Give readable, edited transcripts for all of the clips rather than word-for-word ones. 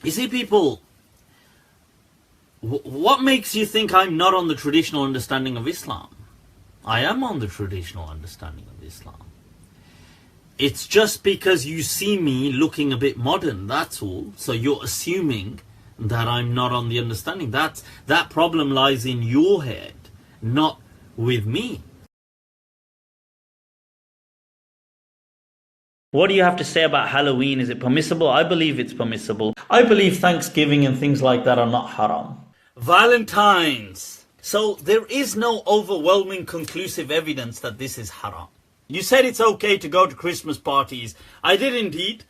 You see, people, what makes you think I'm not on the traditional understanding of Islam? I am on the traditional understanding of Islam. It's just because you see me looking a bit modern, that's all. So you're assuming that I'm not on the understanding. That problem lies in your head, not with me. What do you have to say about Halloween? Is it permissible? I believe it's permissible. I believe Thanksgiving and things like that are not haram. Valentine's. So there is no overwhelming conclusive evidence that this is haram. You said it's okay to go to Christmas parties. I did indeed.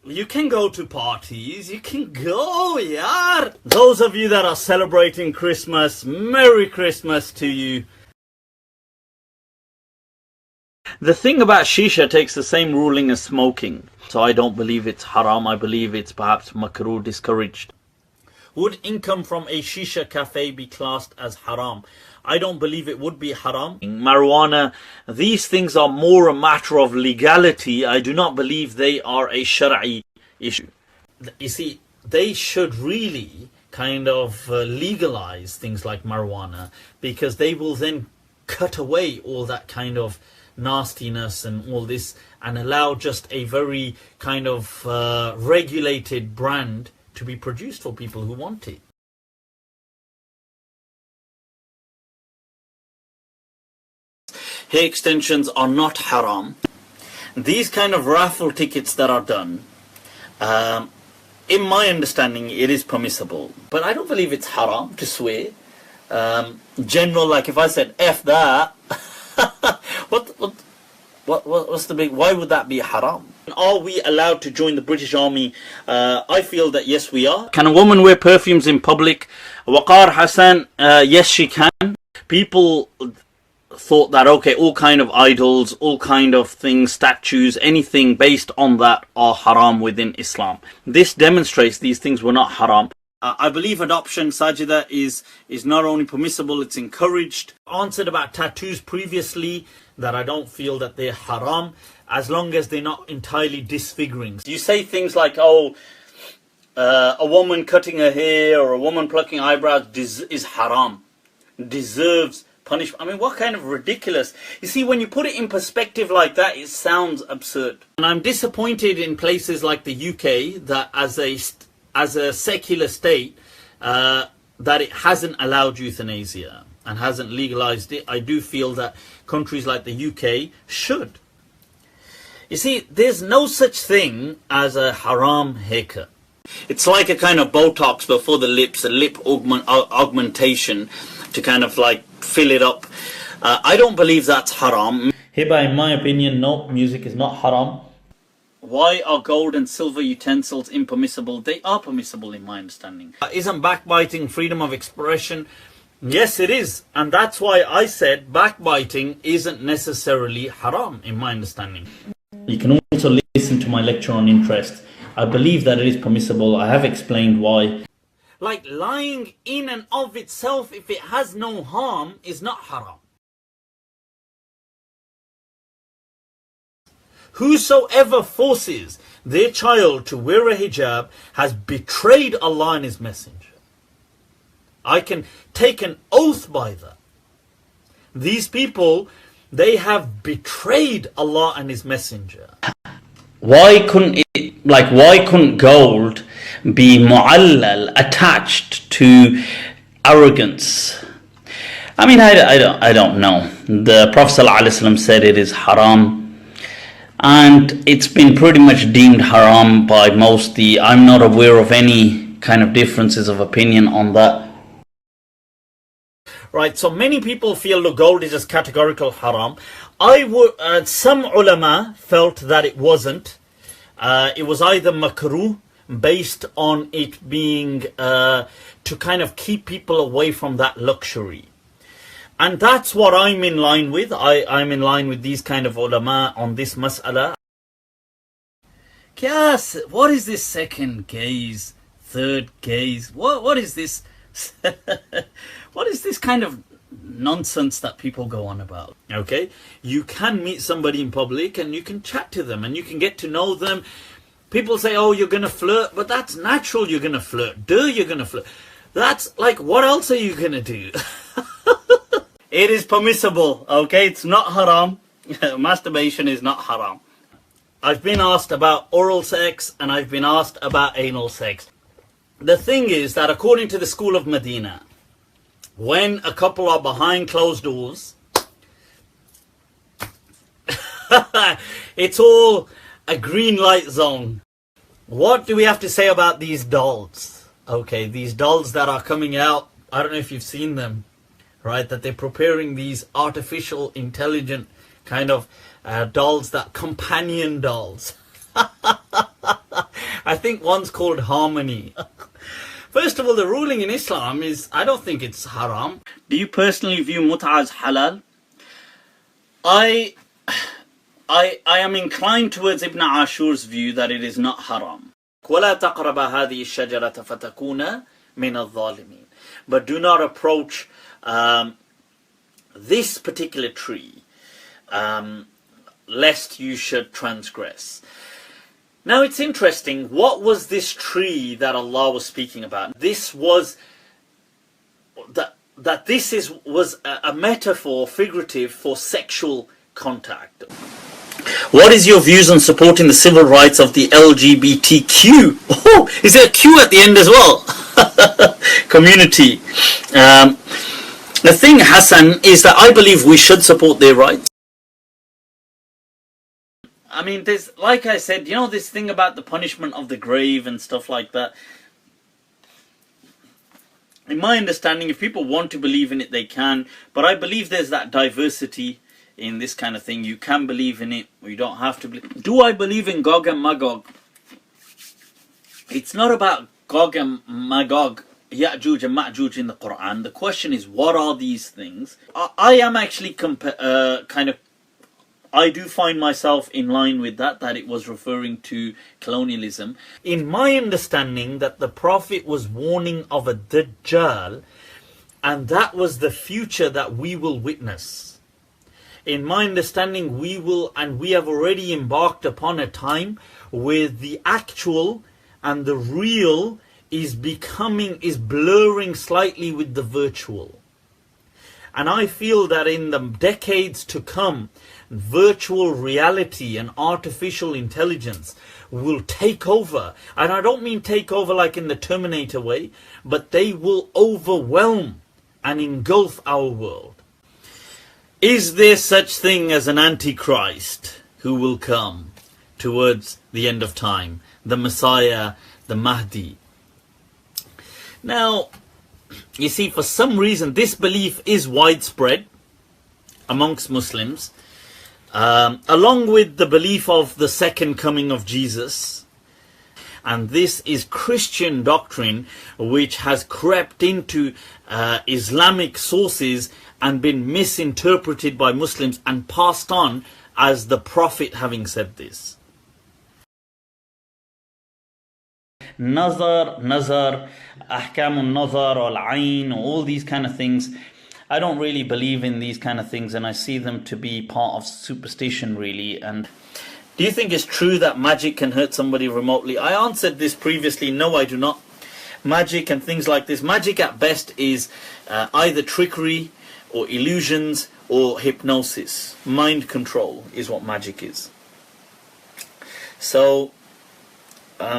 You can go to parties. You can go, yaar. Those of you that are celebrating Christmas, Merry Christmas to you. The thing about shisha takes the same ruling as smoking. So I don't believe it's haram. I believe it's perhaps makruh, discouraged. Would income from a shisha cafe be classed as haram? I don't believe it would be haram. Marijuana, these things are more a matter of legality. I do not believe they are a shari'i issue. You see, they should really kind of legalize things like marijuana, because they will then cut away all that kind of nastiness and all this and allow just a very kind of regulated brand to be produced for people who want it. Hair extensions are not haram. These kind of raffle tickets that are done, in my understanding, it is permissible. But I don't believe it's haram to swear. General, like if I said F that, what's the big, why would that be haram? Are we allowed to join the British Army? I feel that yes, we are. Can a woman wear perfumes in public? Waqar Hassan, yes, she can. People thought that, okay, all kind of idols, all kind of things, statues, anything based on that are haram within Islam. This demonstrates these things were not haram. I believe adoption, sajida, is not only permissible, it's encouraged. Answered about tattoos previously, that I don't feel that they're haram, as long as they're not entirely disfiguring. You say things like, oh, a woman cutting her hair or a woman plucking eyebrows is haram, deserves punishment. I mean, what kind of ridiculous. You see, when you put it in perspective like that, it sounds absurd. And I'm disappointed in places like the UK that as a secular state, that it hasn't allowed euthanasia and hasn't legalized it. I do feel that countries like the UK should. You see, there's no such thing as a haram haircut. It's like a kind of Botox before the lips, a lip augmentation to kind of like fill it up. I don't believe that's haram. Hereby, in my opinion, no, music is not haram. Why are gold and silver utensils impermissible? They are permissible in my understanding. Isn't backbiting freedom of expression? Yes, it is. And that's why I said backbiting isn't necessarily haram in my understanding. You can also listen to my lecture on interest. I believe that it is permissible. I have explained why. Like lying in and of itself, if it has no harm, is not haram. Whosoever forces their child to wear a hijab has betrayed Allah and His Messenger. I can take an oath by that. These people, they have betrayed Allah and His Messenger. Why couldn't gold be mu'allal, attached to arrogance? I mean, I don't know. The Prophet ﷺ said it is haram. And it's been pretty much deemed haram by most. I'm not aware of any kind of differences of opinion on that. Right, so many people feel the gold is just categorical haram. Some ulama felt that it wasn't. It was either makruh, based on it being to kind of keep people away from that luxury. And that's what I'm in line with. I'm in line with these kind of ulama on this mas'ala. What is this second gaze, third gaze? What is this? What is this kind of nonsense that people go on about? Okay, you can meet somebody in public and you can chat to them and you can get to know them. People say, oh, you're going to flirt, but that's natural, you're going to flirt. Duh, you're going to flirt. That's like, what else are you going to do? It is permissible, okay? It's not haram. Masturbation is not haram. I've been asked about oral sex and I've been asked about anal sex. The thing is that according to the school of Medina, when a couple are behind closed doors, it's all a green light zone. What do we have to say about these dolls? Okay, these dolls that are coming out, I don't know if you've seen them, right? That they're preparing these artificial intelligent kind of dolls, that companion dolls. I think one's called Harmony. First of all, the ruling in Islam is, I don't think it's haram. Do you personally view mut'a as halal? I am inclined towards Ibn Ashur's view that it is not haram. وَلَا تَقْرَبَ هَذِهِ الشَّجَرَةَ فَتَكُونَ مِنَ الظَّالِمِينَ. But do not approach this particular tree, lest you should transgress. Now it's interesting, what was this tree that Allah was speaking about? This was, was a metaphor, figurative for sexual contact. What is your views on supporting the civil rights of the LGBTQ? Oh, is there a Q at the end as well? Community. The thing, Hassan, is that I believe we should support their rights. I mean, there's, like I said, you know, this thing about the punishment of the grave and stuff like that. In my understanding, if people want to believe in it, they can. But I believe there's that diversity in this kind of thing. You can believe in it, or you don't have to believe. Do I believe in Gog and Magog? It's not about Gog and Magog, Ya'juj and Ma'juj in the Quran. The question is, what are these things? I am actually I do find myself in line with that it was referring to colonialism. In my understanding, that the Prophet was warning of a Dajjal, and that was the future that we will witness. In my understanding, we have already embarked upon a time where the actual and the real is blurring slightly with the virtual. And I feel that in the decades to come, virtual reality and artificial intelligence will take over. And I don't mean take over like in the Terminator way, but they will overwhelm and engulf our world. Is there such thing as an Antichrist who will come towards the end of time? The Messiah, the Mahdi. Now, you see, for some reason, this belief is widespread amongst Muslims, along with the belief of the second coming of Jesus. And this is Christian doctrine which has crept into Islamic sources and been misinterpreted by Muslims and passed on as the Prophet having said this. Nazar, ahkamun nazar, al-ayn, all these kind of things. I don't really believe in these kind of things, and I see them to be part of superstition, really. And do you think it's true that magic can hurt somebody remotely? I answered this previously. No, I do not. Magic and things like this. Magic at best is either trickery or illusions or hypnosis. Mind control is what magic is. So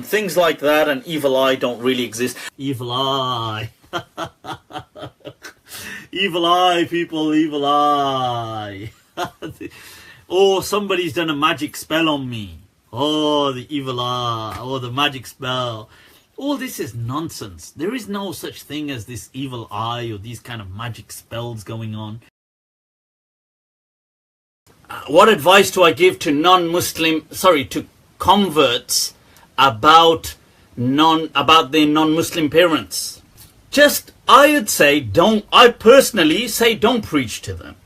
things like that and evil eye don't really exist. Evil eye. Evil eye, people, evil eye. Oh, somebody's done a magic spell on me. Oh, the evil eye. Oh, the magic spell. All this is nonsense. There is no such thing as this evil eye or these kind of magic spells going on. What advice do I give to converts about their non-Muslim parents? I personally say don't preach to them.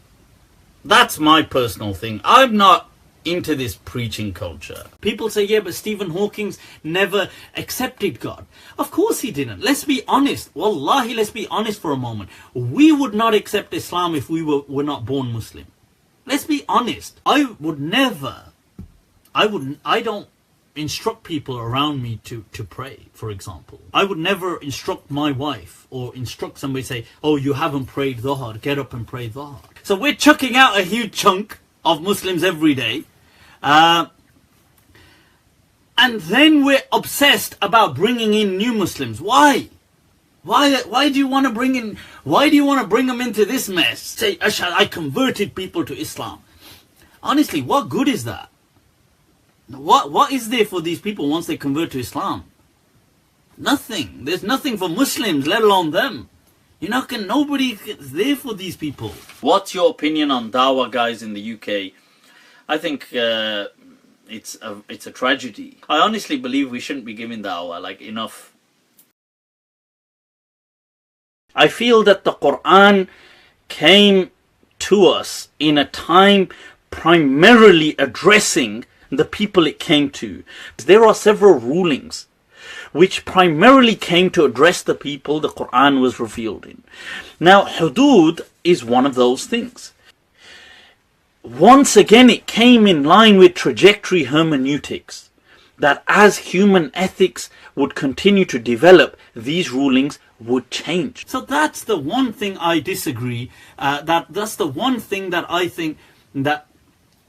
That's my personal thing. I'm not into this preaching culture. People say, yeah, but Stephen Hawking never accepted God. Of course he didn't. Let's be honest. Wallahi, let's be honest for a moment. We would not accept Islam if we were not born Muslim. Let's be honest. I would never. I don't instruct people around me to pray, for example. I would never instruct my wife or instruct somebody, say, oh, you haven't prayed Dhuhr, get up and pray Dhuhr. So we're chucking out a huge chunk of Muslims every day. And then we're obsessed about bringing in new Muslims. Why? Why do you want to bring in, why do you want to bring them into this mess? Say, I converted people to Islam. Honestly, what good is that? What is there for these people once they convert to Islam? Nothing. There's nothing for Muslims, let alone them. Nobody is there for these people. What's your opinion on dawah, guys, in the UK? I think it's a tragedy. I honestly believe we shouldn't be giving dawah enough. I feel that the Quran came to us in a time primarily addressing the people it came to. There are several rulings which primarily came to address the people the Quran was revealed in. Now, hudud is one of those things. Once again, it came in line with trajectory hermeneutics, that as human ethics would continue to develop, these rulings would change. So that's the one thing I disagree. That's the one thing that I think that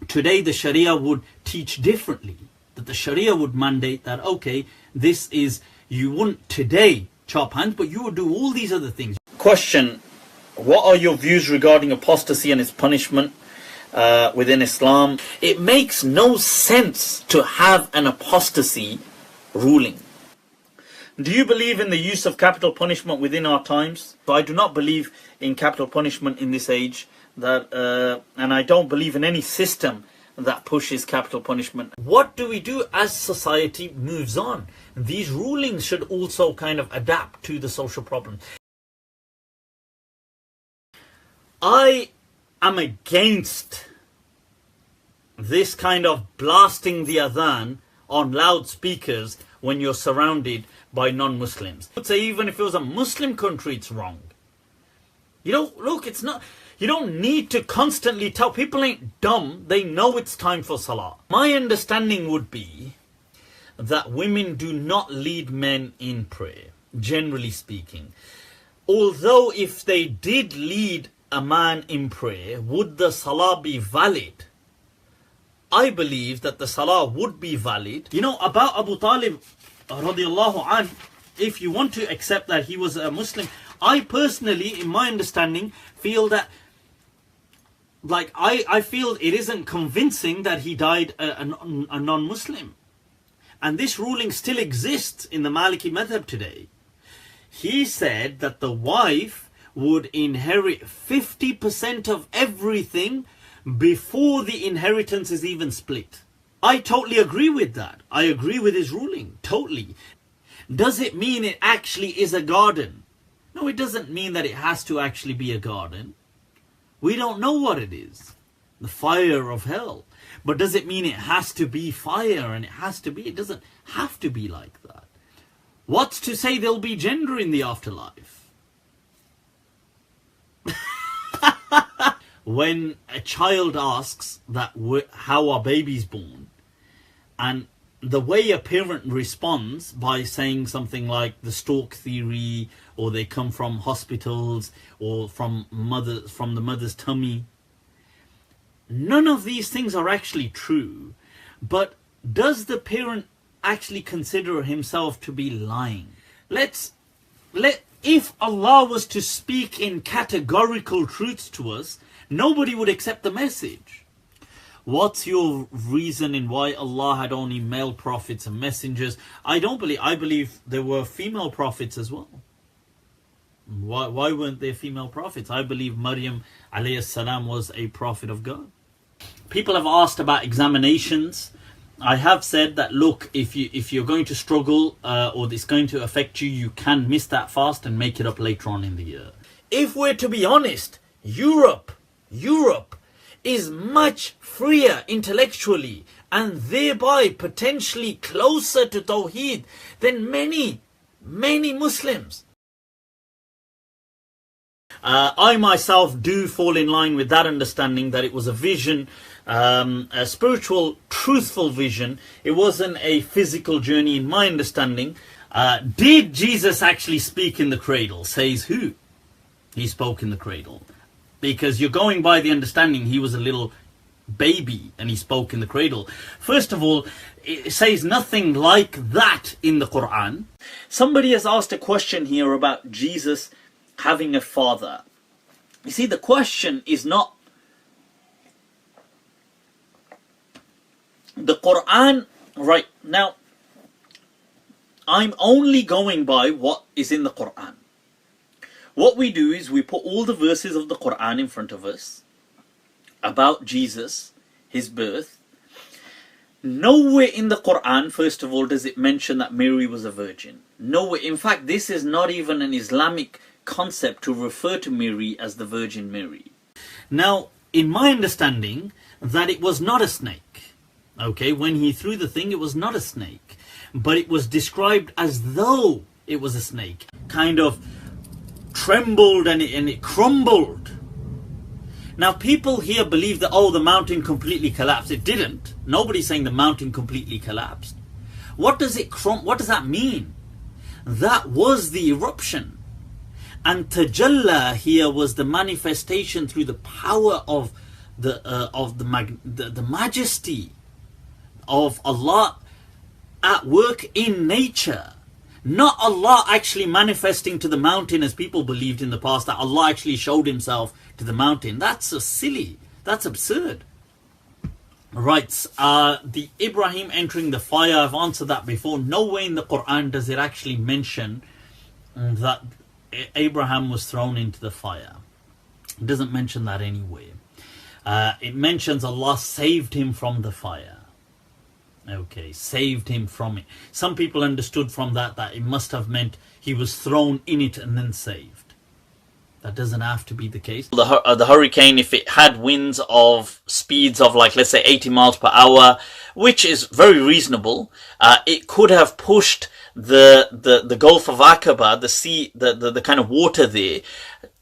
today the Sharia would teach differently. That the Sharia would mandate that, okay, this is, you wouldn't today chop hands, but you would do all these other things. Question: what are your views regarding apostasy and its punishment within Islam? It makes no sense to have an apostasy ruling. Do you believe in the use of capital punishment within our times? I do not believe in capital punishment in this age. And I don't believe in any system that pushes capital punishment. What do we do as society moves on? These rulings should also kind of adapt to the social problem. I am against this kind of blasting the adhan on loudspeakers when you're surrounded by non-Muslims. I would say even if it was a Muslim country, it's wrong. Look, it's not... You don't need to constantly tell people. Ain't dumb, they know it's time for salah. My understanding would be that women do not lead men in prayer, generally speaking. Although if they did lead a man in prayer, would the salah be valid? I believe that the salah would be valid. About Abu Talib radiallahu anh, if you want to accept that he was a Muslim, I personally, in my understanding, feel that I feel it isn't convincing that he died a non-Muslim. And this ruling still exists in the Maliki madhab today. He said that the wife would inherit 50% of everything before the inheritance is even split. I totally agree with that. I agree with his ruling, totally. Does it mean it actually is a garden? No, it doesn't mean that it has to actually be a garden. We don't know what it is. The fire of hell. But does it mean it has to be fire and it has to be? It doesn't have to be like that. What's to say there'll be gender in the afterlife? When a child asks that how are babies born, and the way a parent responds by saying something like the stork theory, or they come from hospitals, or from the mother's tummy. None of these things are actually true. But does the parent actually consider himself to be lying? If Allah was to speak in categorical truths to us, nobody would accept the message. What's your reason in why Allah had only male prophets and messengers? I believe there were female prophets as well. Why weren't there female prophets? I believe Maryam alayhi salam was a prophet of God. People have asked about examinations. I have said that, look, if you're going to struggle or it's going to affect you, you can miss that fast and make it up later on in the year. If we're to be honest, Europe is much freer intellectually and thereby potentially closer to Tawheed than many Muslims. I myself do fall in line with that understanding, that it was a vision, a spiritual, truthful vision. It wasn't a physical journey in my understanding. Did Jesus actually speak in the cradle? Says who? He spoke in the cradle. Because you're going by the understanding he was a little baby and he spoke in the cradle. First of all, it says nothing like that in the Quran. Somebody has asked a question here about Jesus having a father. You see, the question is not the Quran. Right now, I'm only going by what is in the Quran. What we do is we put all the verses of the Quran in front of us about Jesus, his birth. Nowhere in the Quran, first of all, does it mention that Mary was a virgin. Nowhere. In fact, this is not even an Islamic concept to refer to Mary as the Virgin Mary. Now, in my understanding, that it was not a snake. Okay, when he threw the thing, it was not a snake. But it was described as though it was a snake. Kind of trembled and it crumbled. Now people here believe that, oh, the mountain completely collapsed. It didn't. Nobody's saying the mountain completely collapsed. What does that mean? That was the eruption. And tajalla here was the manifestation through the power of the majesty of Allah at work in nature. Not Allah actually manifesting to the mountain as people believed in the past, that Allah actually showed himself to the mountain. That's so silly. That's absurd. Right, the Ibrahim entering the fire, I've answered that before. Nowhere in the Quran does it actually mention that Abraham was thrown into the fire. It doesn't mention that anywhere. It mentions Allah saved him from the fire. Okay, saved him from it. Some people understood from that it must have meant he was thrown in it and then saved. That doesn't have to be the case. The hurricane, if it had winds of speeds of, like, let's say 80 miles per hour, which is very reasonable, it could have pushed the Gulf of Aqaba, the sea, the kind of water there,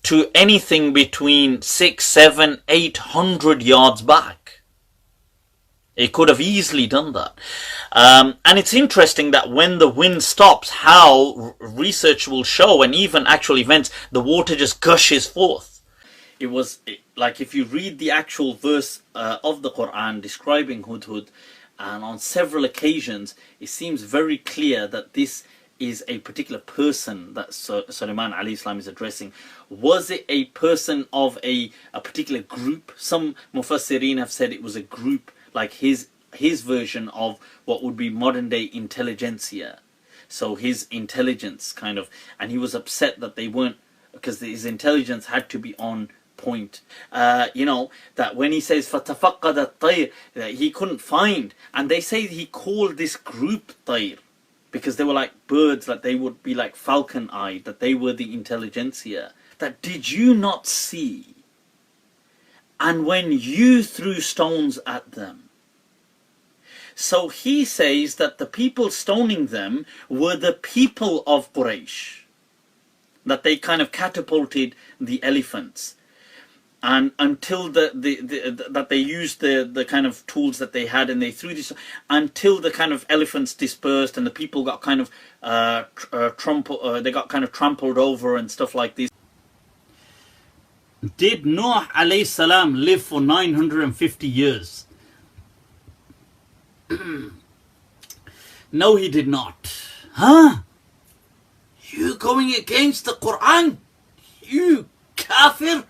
to anything between 600, 700, 800 yards back. It could have easily done that. And it's interesting that when the wind stops, how research will show, and even actual events, the water just gushes forth. It was like, if you read the actual verse of the Quran describing Hudhud, and on several occasions, it seems very clear that this is a particular person that Sulaiman alayhi salam is addressing. Was it a person of a particular group? Some Mufassirin have said it was a group, like his version of what would be modern day intelligentsia. So his intelligence kind of, and he was upset that they weren't, because his intelligence had to be on point. That when he says فَتَفَقَّدَ الطَّيْرِ, that he couldn't find, and they say he called this group طَيْر because they were like birds, that they would be like falcon-eyed, that they were the intelligentsia. That, did you not see? And when you threw stones at them. So he says that the people stoning them were the people of Quraysh. That they kind of catapulted the elephants. And until that they used the kind of tools that they had, and they threw this until the kind of elephants dispersed and the people got kind of they got kind of trampled over and stuff like this. Did Noah alayhi salam live for 950 years? No, he did not. Huh? You going against the Quran? You kafir?